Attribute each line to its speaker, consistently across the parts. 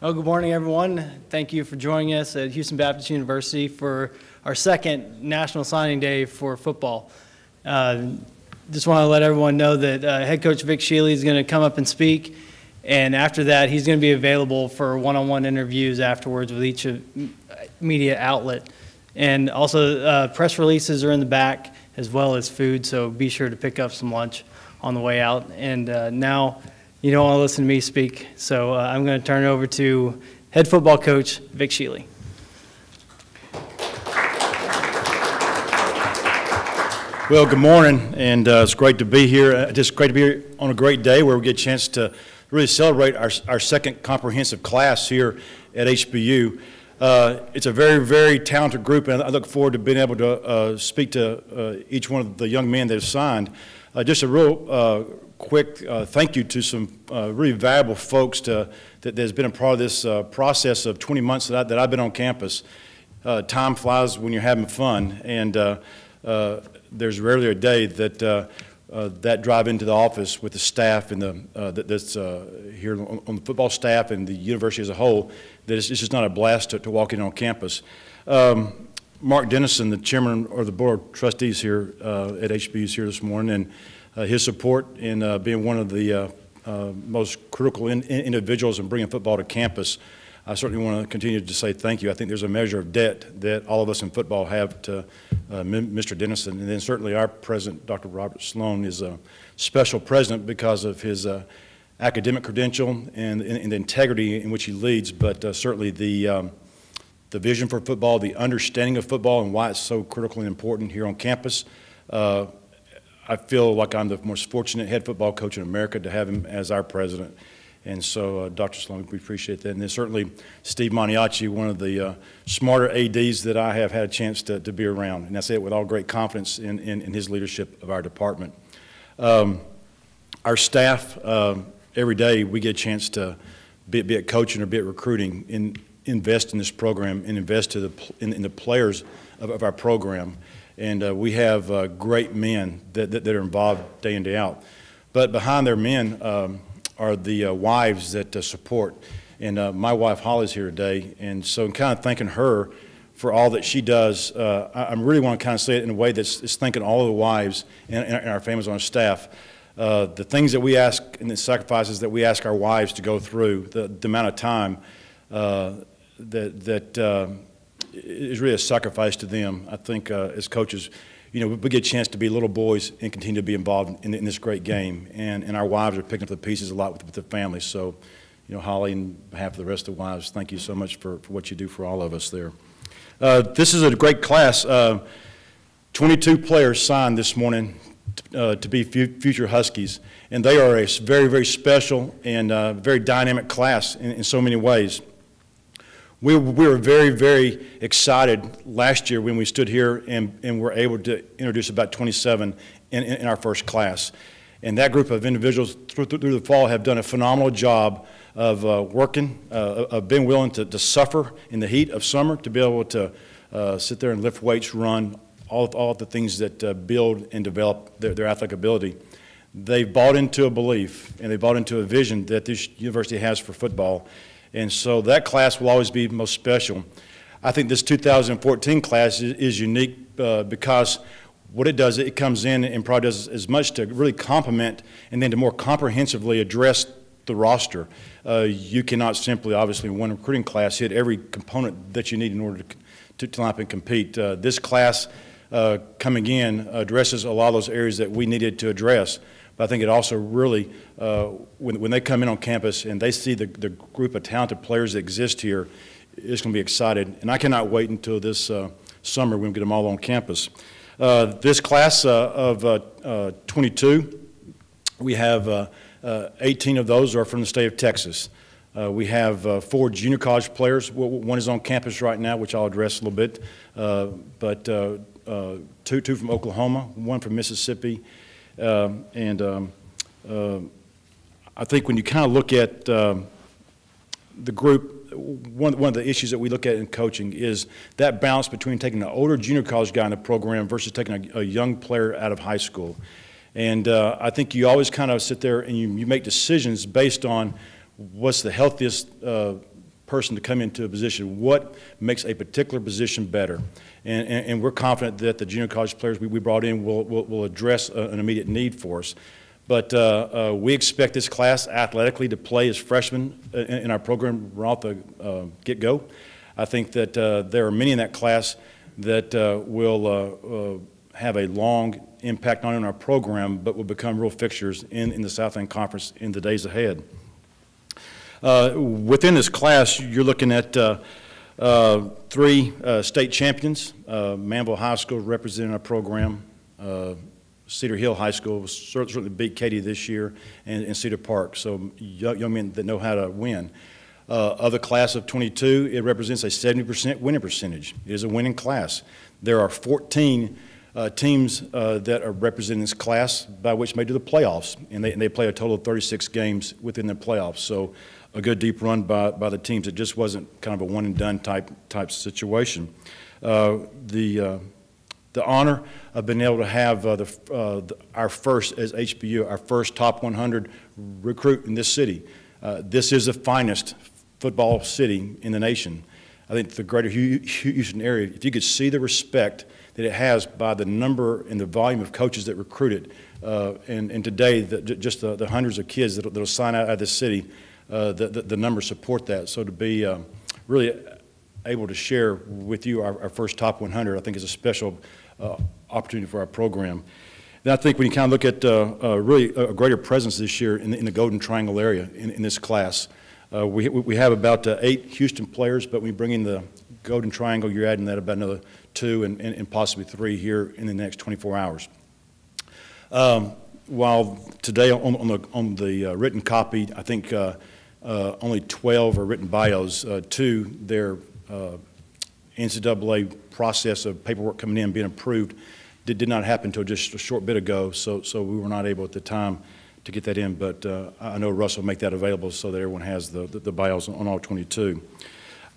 Speaker 1: Oh, good morning, everyone. Thank you for joining us at Houston Baptist University for our second National Signing Day for football. Just want to let everyone know that head coach Vic Shealy is going to come up and speak, and after that, he's going to be available for one-on-one interviews afterwards with each media outlet. And also, press releases are in the back as well as food, so be sure to pick up some lunch on the way out. And now, you don't want to listen to me speak, so I'm going to turn it over to head football coach Vic Shealy.
Speaker 2: Well, good morning, and it's great to be here. Just great to be here on a great day where we get a chance to really celebrate our second comprehensive class here at HBU. It's a very, very talented group, and I look forward to being able to speak to each one of the young men that have signed. Just a real quick thank you to some really valuable folks that has been a part of this process of 20 months that I've been on campus. Time flies when you're having fun, and there's rarely a day that drive into the office with the staff and that's here on the football staff and the university as a whole, that it's just not a blast to walk in on campus. Mark Dennison, the chairman of the board of trustees here at HBU, is here this morning, and his support in being one of the most critical individuals in bringing football to campus. I certainly want to continue to say thank you. I think there's a measure of debt that all of us in football have to Mr. Dennison, and then certainly our president, Dr. Robert Sloan, is a special president because of his academic credential and the integrity in which he leads, but certainly the vision for football, the understanding of football and why it's so critically important here on campus. I feel like I'm the most fortunate head football coach in America to have him as our president. And so, Dr. Sloan, we appreciate that. And then certainly Steve Maniaci, one of the smarter ADs that I have had a chance to be around. And I say it with all great confidence in his leadership of our department. Our staff, every day we get a chance to, be it coaching or be it recruiting, invest in this program and invest in the players of our program. And we have great men that are involved day in, day out. But behind their men, are the wives that support. And my wife, Holly's here today, and so I'm kind of thanking her for all that she does. I really want to kind of say it in a way that's thanking all of the wives and our families on our staff. The things that we ask and the sacrifices that we ask our wives to go through, the amount of time that is really a sacrifice to them. I think as coaches, you know, we get a chance to be little boys and continue to be involved in this great game. And our wives are picking up the pieces a lot with their families. So, you know, Holly, and behalf of the rest of the wives, thank you so much for what you do for all of us there. This is a great class. 22 players signed this morning to be future Huskies. And they are a very, very special and very dynamic class in so many ways. We were very, very excited last year when we stood here and were able to introduce about 27 in our first class. And that group of individuals through the fall have done a phenomenal job of working, of being willing to suffer in the heat of summer, to be able to sit there and lift weights, run, all of the things that build and develop their athletic ability. They've bought into a belief and they bought into a vision that this university has for football. And so that class will always be most special. I think this 2014 class is unique because what it does, it comes in and probably does as much to really complement and then to more comprehensively address the roster. You cannot simply, obviously, in one recruiting class, hit every component that you need in order to line up and compete. This class coming in addresses a lot of those areas that we needed to address. But I think it also really, when they come in on campus and they see the group of talented players that exist here, it's going to be excited. And I cannot wait until this summer when we get them all on campus. This class of 22, we have 18 of those are from the state of Texas. We have 4 junior college players. One is on campus right now, which I'll address a little bit, but two from Oklahoma, 1 from Mississippi. I think when you kind of look at the group, one of the issues that we look at in coaching is that balance between taking an older junior college guy in the program versus taking a young player out of high school. And I think you always kind of sit there and you make decisions based on what's the healthiest person to come into a position, what makes a particular position better. And we're confident that the junior college players we brought in will address an immediate need for us. But we expect this class athletically to play as freshmen in our program right off the get-go. I think that there are many in that class that will have a long impact not only on our program, but will become real fixtures in the Southland Conference in the days ahead. Within this class, you're looking at 3 state champions. Manville High School representing our program. Cedar Hill High School certainly beat Katy this year, and Cedar Park. So young men that know how to win. Of the class of 22, it represents a 70% winning percentage. It is a winning class. There are 14 teams that are representing this class by which may do the playoffs, and they play a total of 36 games within the playoffs. So a good deep run by the teams. It just wasn't kind of a one and done type situation. The honor of being able to have our first, as HBU, our first top 100 recruit in this city. This is the finest football city in the nation. I think the greater Houston area, if you could see the respect that it has by the number and the volume of coaches that recruit it, and today, just the hundreds of kids that will sign out of this city, the numbers support that. So to be really able to share with you our first top 100, I think is a special opportunity for our program. Then I think when you kind of look at really a greater presence this year in the Golden Triangle area in this class, we have about 8 Houston players, but when you bring in the Golden Triangle, you're adding that about another 2 and possibly 3 here in the next 24 hours. While today on the written copy, I think only 12 are written bios. 2, their NCAA process of paperwork coming in being approved did not happen until just a short bit ago, so we were not able at the time to get that in, but I know Russ will make that available so that everyone has the bios on all 22.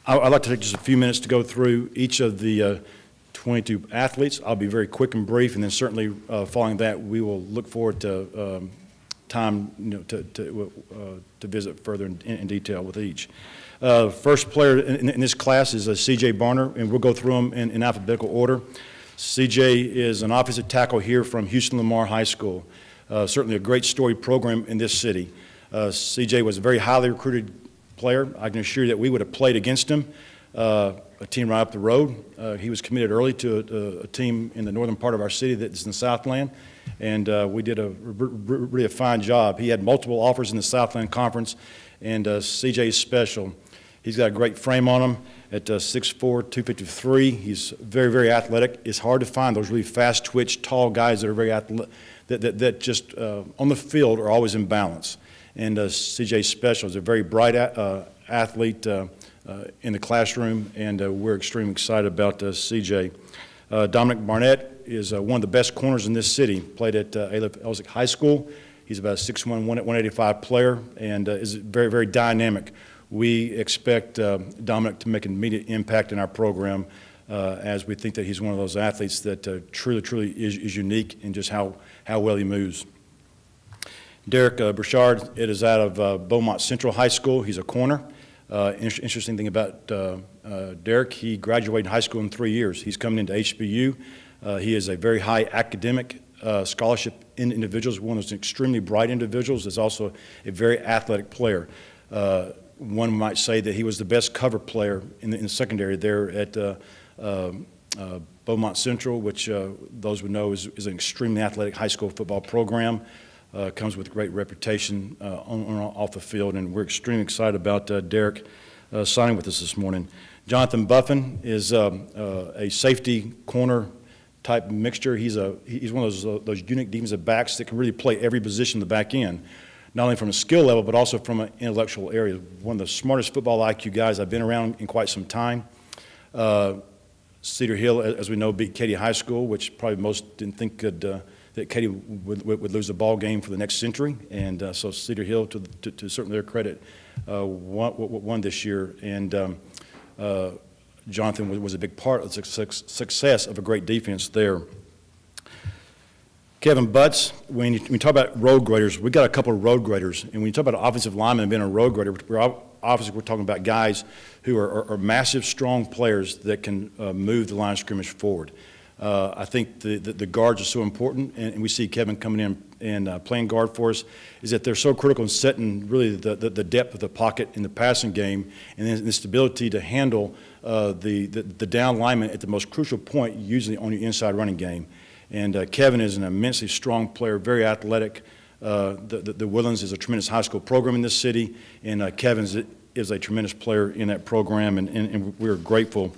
Speaker 2: I'd like to take just a few minutes to go through each of the 22 athletes. I'll be very quick and brief, and then certainly following that, we will look forward to time to visit further in detail with each. First player in this class is C.J. Barner, and we'll go through them in alphabetical order. C.J. is an offensive tackle here from Houston Lamar High School. Certainly a great storied program in this city. C.J. was a very highly recruited player. I can assure you that we would have played against him, a team right up the road. He was committed early to a team in the northern part of our city that's in the Southland, and we did really a fine job. He had multiple offers in the Southland Conference, and C.J. is special. He's got a great frame on him at 6'4", 253. He's very, very athletic. It's hard to find those really fast twitch, tall guys that are very athletic, that just on the field are always in balance. And C.J.'s special. He's a very bright athlete in the classroom, and we're extremely excited about C.J. Dominic Barnett is one of the best corners in this city. Played at Elsick High School. He's about a 6'1", 185 player, and is very, very dynamic. We expect Dominic to make an immediate impact in our program, as we think that he's one of those athletes that truly is unique in just how well he moves. Derick Brassard, it is out of Beaumont Central High School. He's a corner. Interesting thing about Derick, he graduated high school in 3 years. He's coming into HBU. He is a very high academic scholarship individual, one of those extremely bright individuals. Is also a very athletic player. One might say that he was the best cover player in the secondary there at Beaumont Central, which those would know is an extremely athletic high school football program. Comes with great reputation on and off the field, and we're extremely excited about Derick signing with us this morning. Jonathan Buffin is a safety corner type mixture. He's one of those unique defensive backs that can really play every position in the back end, not only from a skill level but also from an intellectual area. One of the smartest football IQ guys I've been around in quite some time. Cedar Hill, as we know, beat Katy High School, which probably most didn't think that Katy would lose the ball game for the next century, and so Cedar Hill, to certainly their credit, won this year, and Jonathan was a big part of the success of a great defense there. Kevin Butts, when you talk about road graders, we got a couple of road graders, and when you talk about an offensive lineman being a road grader, we're obviously we're talking about guys who are massive, strong players that can move the line of scrimmage forward. I think the guards are so important, and we see Kevin coming in and playing guard for us, is that they're so critical in setting really the depth of the pocket in the passing game, and then the stability to handle the down lineman at the most crucial point, usually on your inside running game. And Kevin is an immensely strong player, very athletic. The Woodlands is a tremendous high school program in this city, and Kevin is a tremendous player in that program, and we're grateful.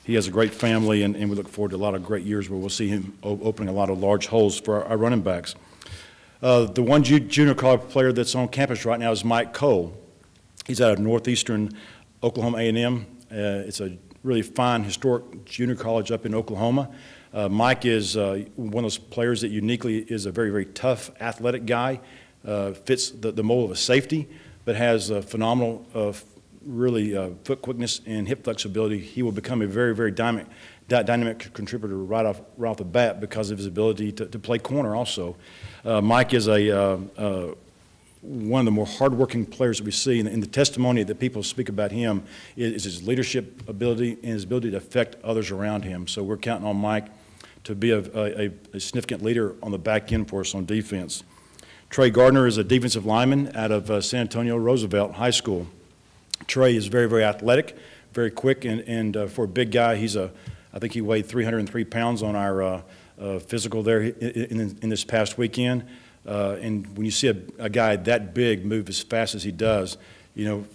Speaker 2: He has a great family, and we look forward to a lot of great years where we'll see him opening a lot of large holes for our running backs. The one junior college player that's on campus right now is Mike Cole. He's out of Northeastern Oklahoma A&M. It's a really fine, historic junior college up in Oklahoma. Mike is one of those players that uniquely is a very, very tough, athletic guy, fits the mold of a safety, but has phenomenal really foot quickness and hip flexibility. He will become a very, very dynamic contributor right off the bat because of his ability to play corner also. Mike is one of the more hardworking players that we see, and the testimony that people speak about him is his leadership ability and his ability to affect others around him. So we're counting on Mike to be a significant leader on the back end for us on defense. Trey Gardner is a defensive lineman out of San Antonio Roosevelt High School. Trey is very, very athletic, very quick, and for a big guy, I think he weighed 303 pounds on our physical there in this past weekend. And when you see a guy that big move as fast as he does, you know,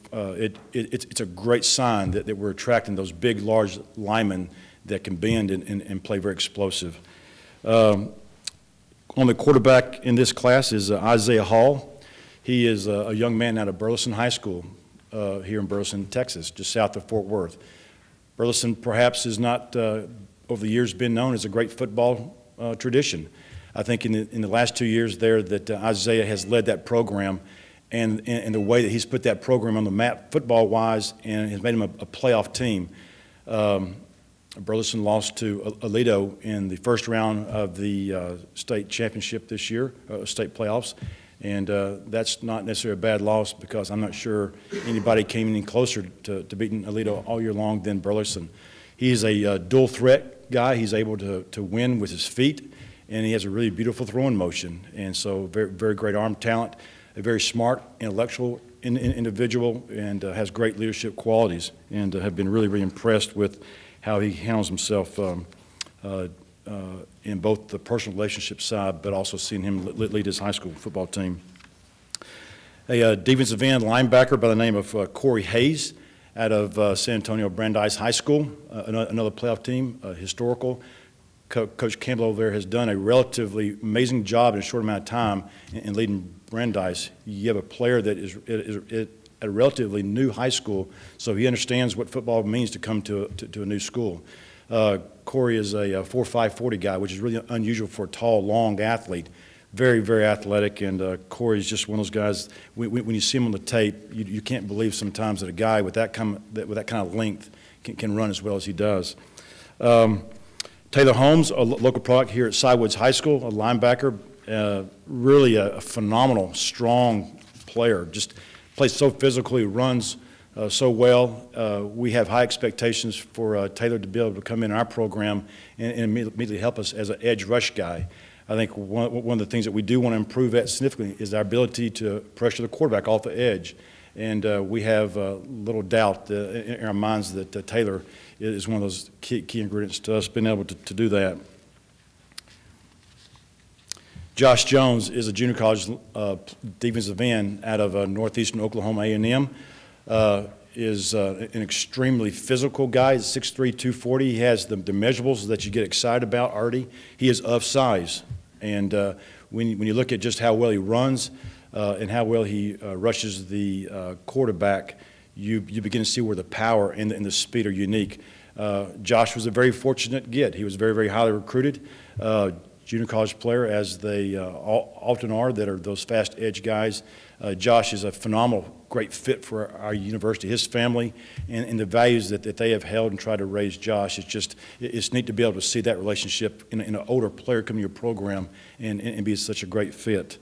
Speaker 2: it's a great sign that we're attracting those big, large linemen that can bend and play very explosive. On the quarterback in this class is Isaiah Hall. He is a young man out of Burleson High School here in Burleson, Texas, just south of Fort Worth. Burleson perhaps is not, over the years, been known as a great football tradition. I think in the last 2 years there that Isaiah has led that program, and the way that he's put that program on the map football-wise and has made him a playoff team. Burleson lost to Aledo in the first round of the state championship this year, state playoffs. And that's not necessarily a bad loss because I'm not sure anybody came any closer to beating Aledo all year long than Burleson. He's a dual threat guy. He's able to win with his feet, and he has a really beautiful throwing motion. And so very, very great arm talent, a very smart, intellectual individual, and has great leadership qualities, and have been really, really impressed with how he handles himself in both the personal relationship side, but also seeing him lead his high school football team. A defensive end linebacker by the name of Corey Hayes out of San Antonio Brandeis High School, another playoff team, historical. Coach Campbell over there has done a relatively amazing job in a short amount of time in leading Brandeis. You have a player that is at a relatively new high school, so he understands what football means to come to a new school. Corey is a 4.5 40 guy, which is really unusual for a tall, long athlete. Very, very athletic, and Corey is just one of those guys. When you see him on the tape, you can't believe sometimes that a guy with that kind of length can run as well as he does. Taylor Holmes, a local product here at Sidewoods High School, a linebacker, really a phenomenal, strong player. Just plays so physically, runs so well. We have high expectations for Taylor to be able to come in our program and immediately help us as an edge rush guy. I think one of the things that we do want to improve at significantly is our ability to pressure the quarterback off the edge. And we have little doubt in our minds that Taylor is one of those key ingredients to us being able to do that. Josh Jones is a junior college defensive end out of Northeastern Oklahoma A&M. Is an extremely physical guy. He's 6'3", 240. He has the measurables that you get excited about already. He is of size. And when you look at just how well he runs and how well he rushes the quarterback, you begin to see where the power and the speed are unique. Josh was a very fortunate get. He was very, very highly recruited. Junior college player, as they often are, that are those fast edge guys. Josh is a phenomenal, great fit for our university, his family, and the values that they have held and tried to raise Josh. It's neat to be able to see that relationship in an older player come to your program and be such a great fit.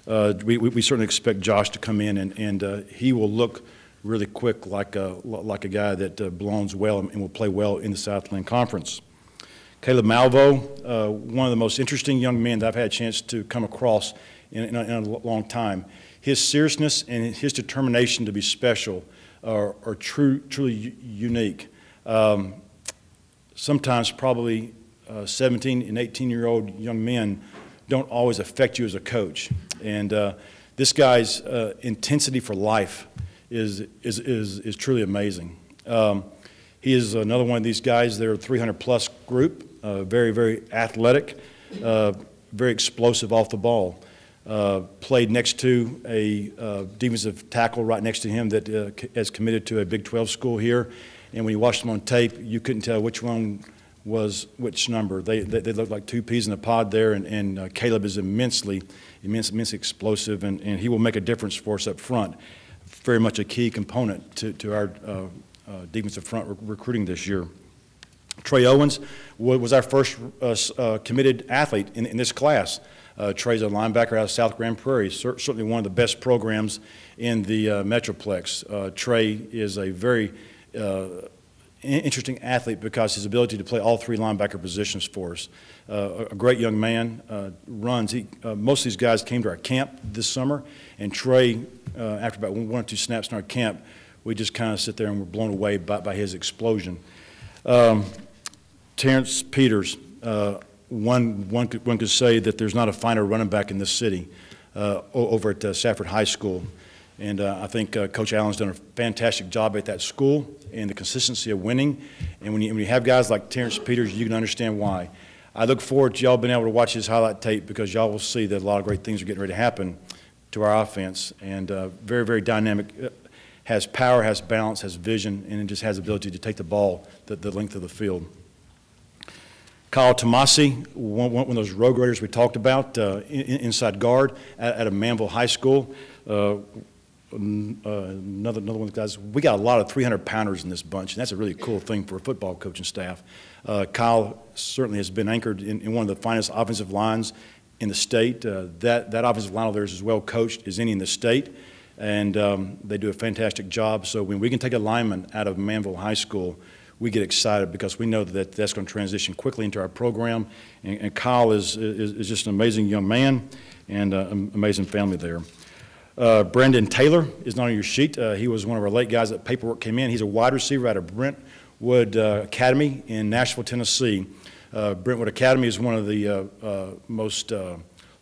Speaker 2: We certainly expect Josh to come in, and he will look really quick, like a guy that belongs well and will play well in the Southland Conference. Caleb Malvo, one of the most interesting young men that I've had a chance to come across in a long time. His seriousness and his determination to be special are truly unique. Sometimes probably 17 and 18-year-old young men don't always affect you as a coach. And this guy's intensity for life is truly amazing. He is another one of these guys. They're a 300-plus group, very, very athletic, very explosive off the ball. Played next to a defensive tackle right next to him that is committed to a Big 12 school here. And when you watched them on tape, you couldn't tell which one was which number. They look like two peas in a pod there, and Caleb is immensely explosive, and he will make a difference for us up front. Very much a key component to our defensive front recruiting this year. Trey Owens was our first committed athlete in this class. Trey's a linebacker out of South Grand Prairie, certainly one of the best programs in the Metroplex. Trey is a very interesting athlete because his ability to play all three linebacker positions for us. A great young man, runs. Most of these guys came to our camp this summer, and Trey, after about one or two snaps in our camp, we just kind of sit there and we're blown away by his explosion. Terrence Peters, one could say that there's not a finer running back in this city over at Safford High School. And I think Coach Allen's done a fantastic job at that school and the consistency of winning. And when you have guys like Terrence Peters, you can understand why. I look forward to y'all being able to watch his highlight tape because y'all will see that a lot of great things are getting ready to happen to our offense. And very, very dynamic, has power, has balance, has vision, and it just has the ability to take the ball the length of the field. Kyle Tomasi, one of those road graders we talked about, inside guard at a Manville High School. Another one of the guys. We got a lot of 300-pounders in this bunch, and that's a really cool thing for a football coaching staff. Kyle certainly has been anchored in one of the finest offensive lines in the state. That offensive line of theirs is well coached as any in the state, and they do a fantastic job. So when we can take a lineman out of Manville High School, we get excited because we know that that's going to transition quickly into our program. And Kyle is just an amazing young man and an amazing family there. Brandon Taylor is not on your sheet. He was one of our late guys that paperwork came in. He's a wide receiver out of Brentwood Academy in Nashville, Tennessee. Brentwood Academy is one of the most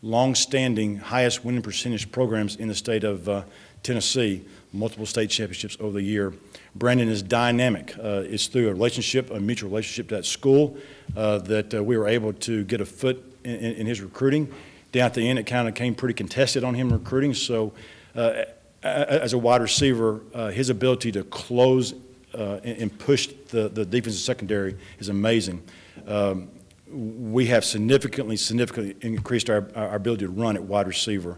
Speaker 2: long-standing, highest winning percentage programs in the state of Tennessee, multiple state championships over the year. Brandon is dynamic. It's through a relationship, a mutual relationship to that school that we were able to get a foot in his recruiting. Down at the end, it kind of came pretty contested on him recruiting. So as a wide receiver, his ability to close and push the defensive secondary is amazing. We have significantly increased our ability to run at wide receiver.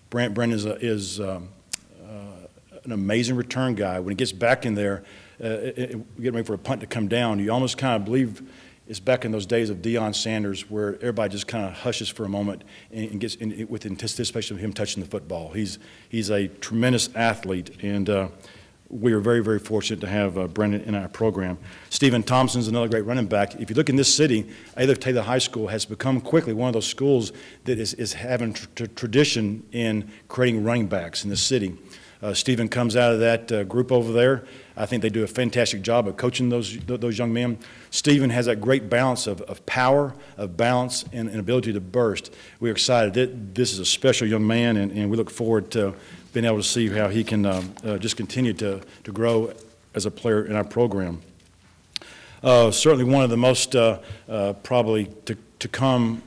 Speaker 2: Brandon is an amazing return guy. When he gets back in there, getting ready for a punt to come down, you almost kind of believe it's back in those days of Deion Sanders where everybody just kind of hushes for a moment and gets in with anticipation of him touching the football. He's a tremendous athlete, and we are very, very fortunate to have Brandon in our program. Stephen Thompson's another great running back. If you look in this city, Adolph Taylor High School has become quickly one of those schools that is having tradition in creating running backs in the city. Stephen comes out of that group over there. I think they do a fantastic job of coaching those young men. Stephen has that great balance of power, of balance, and an ability to burst. We're excited that this is a special young man, and we look forward to being able to see how he can just continue to grow as a player in our program. Certainly one of the most probably to come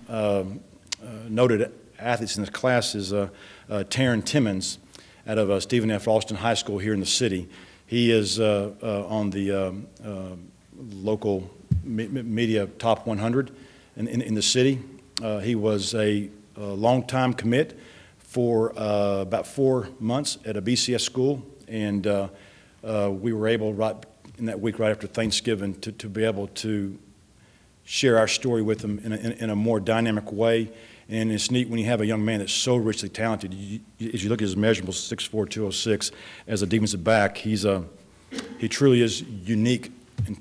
Speaker 2: noted athletes in this class is Terran Timmons out of Stephen F. Austin High School here in the city. He is on the local media top 100 in the city. He was a long-time commit for about 4 months at a BCS school, and we were able right in that week right after Thanksgiving to be able to share our story with him in a more dynamic way. And it's neat when you have a young man that's so richly talented. As you look at his measurables, 6'4", 206, as a defensive back, he truly is unique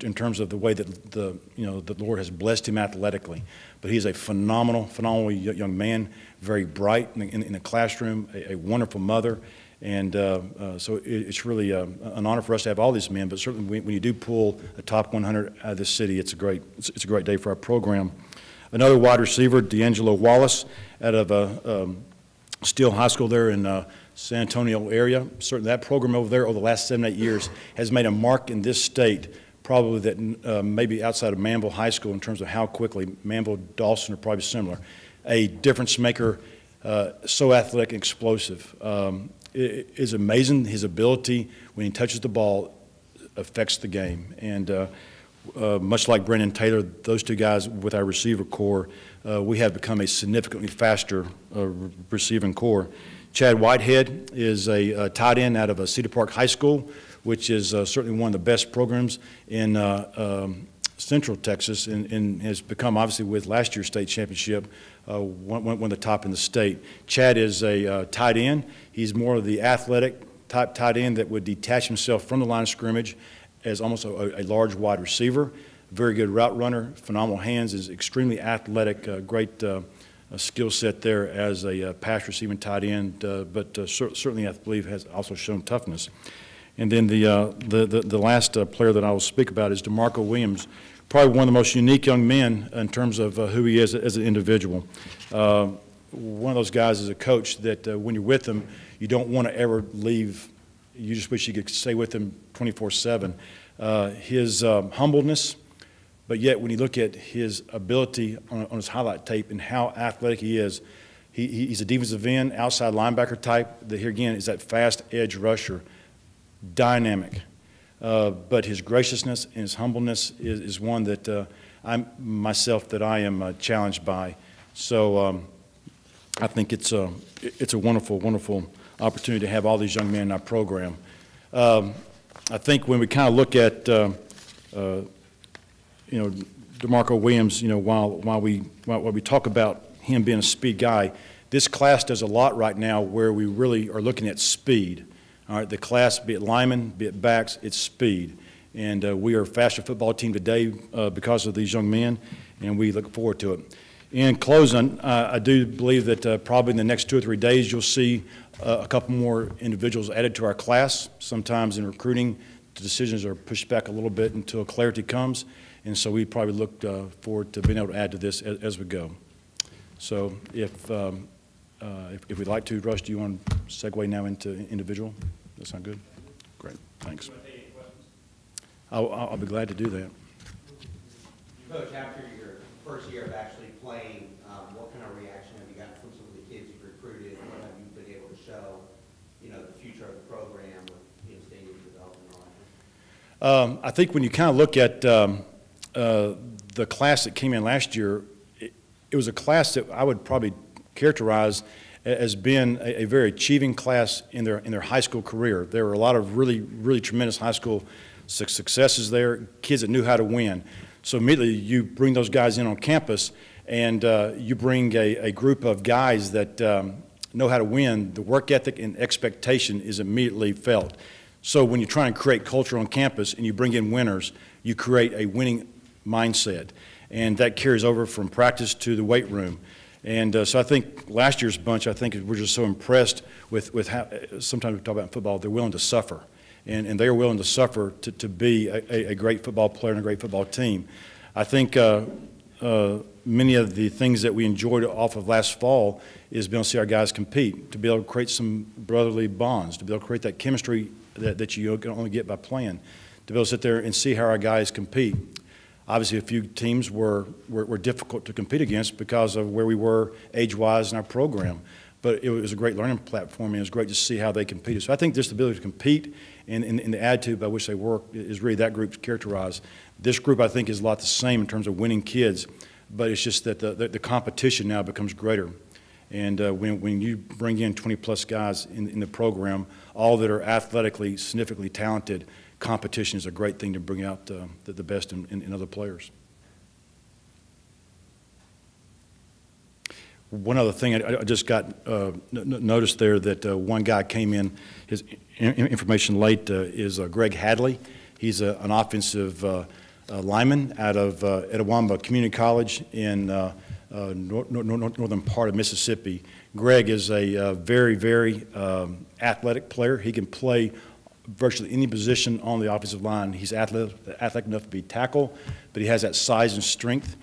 Speaker 2: in terms of the way that the Lord has blessed him athletically. But he's a phenomenal young man, very bright in the classroom, a wonderful mother. And so it's really an honor for us to have all these men. But certainly when you do pull a top 100 out of this city, it's a great day for our program. Another wide receiver, Deangelo Wallace, out of Steele High School there in San Antonio area. Certainly that program over there over the last 7-8 years has made a mark in this state, probably that maybe outside of Manville High School in terms of how quickly Manville, Dawson are probably similar. A difference maker, so athletic and explosive. It is amazing his ability when he touches the ball affects the game. And much like Brendan Taylor, those two guys with our receiver core, we have become a significantly faster receiving core. Chad Whitehead is a tight end out of Cedar Park High School, which is certainly one of the best programs in Central Texas, and has become, obviously, with last year's state championship, one of the top in the state. Chad is a tight end. He's more of the athletic type tight end that would detach himself from the line of scrimmage as almost a large wide receiver. Very good route runner, phenomenal hands, is extremely athletic, great skill set there as a pass receiving tight end, but certainly I believe has also shown toughness. And then the last player that I will speak about is Demarco Williams, probably one of the most unique young men in terms of who he is as an individual. One of those guys is a coach that when you're with him, you don't want to ever leave. You just wish you could stay with him 24/7. His humbleness, but yet when you look at his ability on his highlight tape and how athletic he is, he's a defensive end, outside linebacker type. That here again is that fast edge rusher, dynamic. But his graciousness and his humbleness is one that I am challenged by. So I think it's a wonderful opportunity to have all these young men in our program. I think when we kind of look at Demarco Williams, while we talk about him being a speed guy, this class does a lot right now where we really are looking at speed. All right, the class, be it linemen, be it backs, it's speed. And we are a faster football team today because of these young men, and we look forward to it. In closing, I do believe that probably in the next 2 or 3 days you'll see a couple more individuals added to our class. Sometimes in recruiting, the decisions are pushed back a little bit until clarity comes, and so we probably look forward to being able to add to this as we go. So if we'd like to, Rush, do you want to segue now into individual? That sound good? Great, thanks. I'll be glad to do that.
Speaker 3: Coach, after your first year of actually playing, what kind of reaction have you gotten from some of the kids you've recruited? What have you been able to show, the future of the program with stadium development and all that?
Speaker 2: I think when you kind of look at the class that came in last year, it was a class that I would probably characterize as being a very achieving class in their high school career. There were a lot of really tremendous high school successes there, kids that knew how to win. So immediately you bring those guys in on campus and you bring a group of guys that know how to win. The work ethic and expectation is immediately felt. So when you try and create culture on campus and you bring in winners, you create a winning mindset. And that carries over from practice to the weight room. And so I think last year's bunch, we're just so impressed with how, sometimes we talk about in football, they're willing to suffer. And they are willing to suffer to be a great football player and a great football team. I think many of the things that we enjoyed off of last fall is being able to see our guys compete, to be able to create some brotherly bonds, to be able to create that chemistry that you can only get by playing, to be able to sit there and see how our guys compete. Obviously, a few teams were difficult to compete against because of where we were age-wise in our program. But it was a great learning platform, and it was great to see how they competed. So I think this ability to compete and the attitude by which they work is really that group's characterized. This group, I think, is a lot the same in terms of winning kids, but it's just that the competition now becomes greater. And when you bring in 20-plus guys in the program, all that are athletically, significantly talented, competition is a great thing to bring out the best in other players. One other thing, I just got noticed there that one guy came in, his information late, is Greg Hadley. He's an offensive lineman out of Etowamba Community College in northern part of Mississippi. Greg is a very, very athletic player. He can play virtually any position on the offensive line. He's athletic enough to be tackle, but he has that size and strength.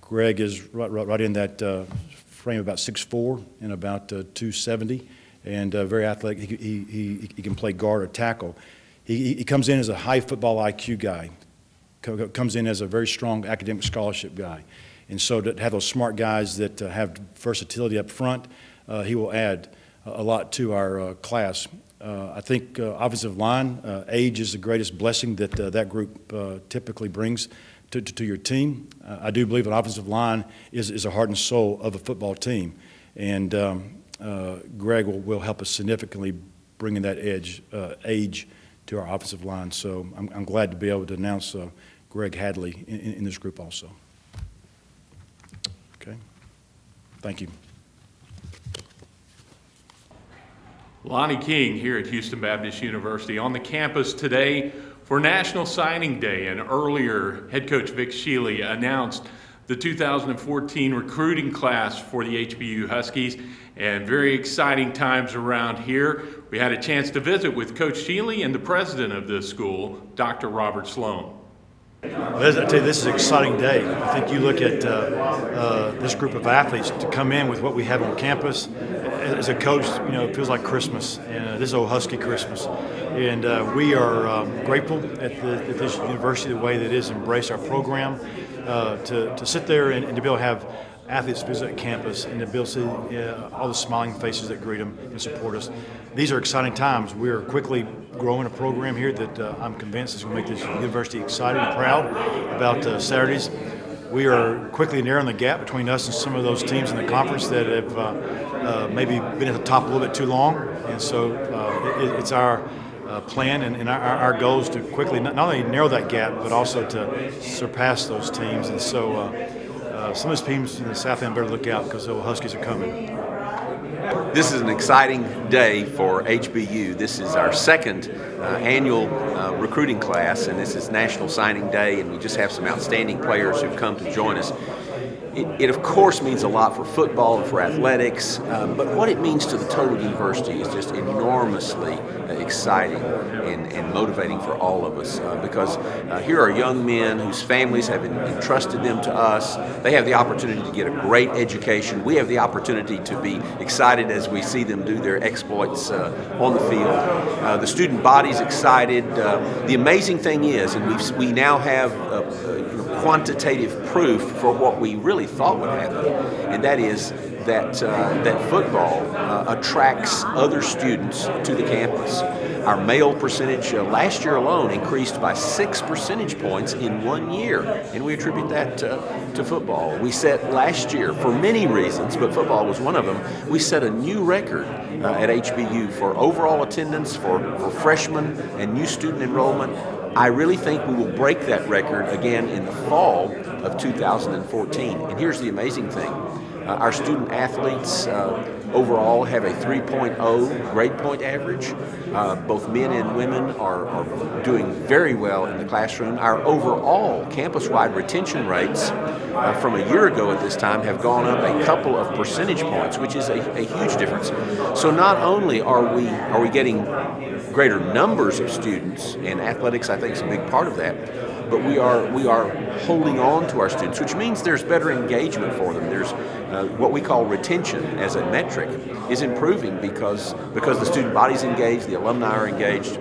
Speaker 2: Greg is right in that frame, about 6'4" and about 270, and very athletic. He can play guard or tackle. He comes in as a high football IQ guy, comes in as a very strong academic scholarship guy. And so to have those smart guys that have versatility up front, he will add a lot to our class. I think offensive line, age is the greatest blessing that that group typically brings to your team. I do believe an offensive line is a heart and soul of a football team. And Greg will help us significantly bringing that age to our offensive line. So I'm glad to be able to announce Greg Hadley in this group also. Okay. Thank you.
Speaker 4: Lonnie King here at Houston Baptist University on the campus today for National Signing Day, and earlier head coach Vic Shealy announced the 2014 recruiting class for the HBU Huskies, and very exciting times around here. We had a chance to visit with Coach Shealy and the president of this school, Dr. Robert Sloan.
Speaker 2: Well, I tell you, this is an exciting day. I think you look at this group of athletes to come in with what we have on campus. As a coach, you know, it feels like Christmas, and this is old Husky Christmas. And we are grateful at this university the way that it is embraced our program, to sit there and to be able to have athletes visit campus and to be able to see all the smiling faces that greet them and support us. These are exciting times. We are quickly growing a program here that I'm convinced is going to make this university excited and proud about Saturdays. We are quickly narrowing the gap between us and some of those teams in the conference that have maybe been at the top a little bit too long. And so it's our plan and our goal is to quickly not only narrow that gap, but also to surpass those teams. And so some of those teams in the South End better look out because the Huskies are coming.
Speaker 5: This is an exciting day for HBU. This is our second annual recruiting class, and this is National Signing Day, and we just have some outstanding players who've come to join us. It of course means a lot for football and for athletics, but what it means to the total university is just enormously exciting and motivating for all of us, because here are young men whose families have entrusted them to us. They have the opportunity to get a great education. We have the opportunity to be excited as we see them do their exploits on the field. The student body's excited. The amazing thing is, and we now have quantitative proof for what we really thought would happen, and that is that football attracts other students to the campus. Our male percentage last year alone increased by 6 percentage points in 1 year, and we attribute that to football. We set last year, for many reasons, but football was one of them, we set a new record at HBU for overall attendance, for freshmen and new student enrollment. I really think we will break that record again in the fall of 2014. And here's the amazing thing. Our student athletes overall have a 3.0 grade point average. Both men and women are doing very well in the classroom. Our overall campus-wide retention rates from a year ago at this time have gone up a couple of percentage points, which is a huge difference. So not only are we getting greater numbers of students, and athletics I think is a big part of that, but we are holding on to our students, which means there's better engagement for them. There's what we call retention as a metric is improving because the student body's engaged, the alumni are engaged.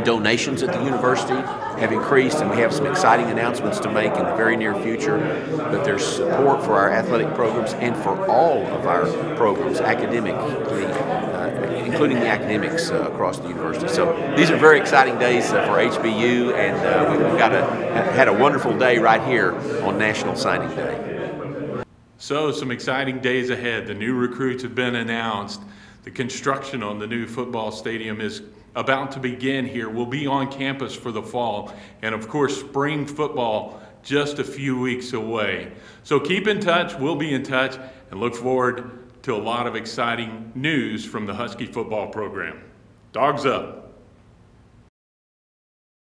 Speaker 5: Donations at the university have increased, and we have some exciting announcements to make in the very near future. But there's support for our athletic programs and for all of our programs academically, including the academics across the university. So these are very exciting days for HBU, and we've had a wonderful day right here on National Signing Day.
Speaker 4: So some exciting days ahead. The new recruits have been announced. The construction on the new football stadium is about to begin here. We'll be on campus for the fall. And of course, spring football just a few weeks away. So keep in touch, we'll be in touch, and look forward to a lot of exciting news from the Husky football program. Dogs up.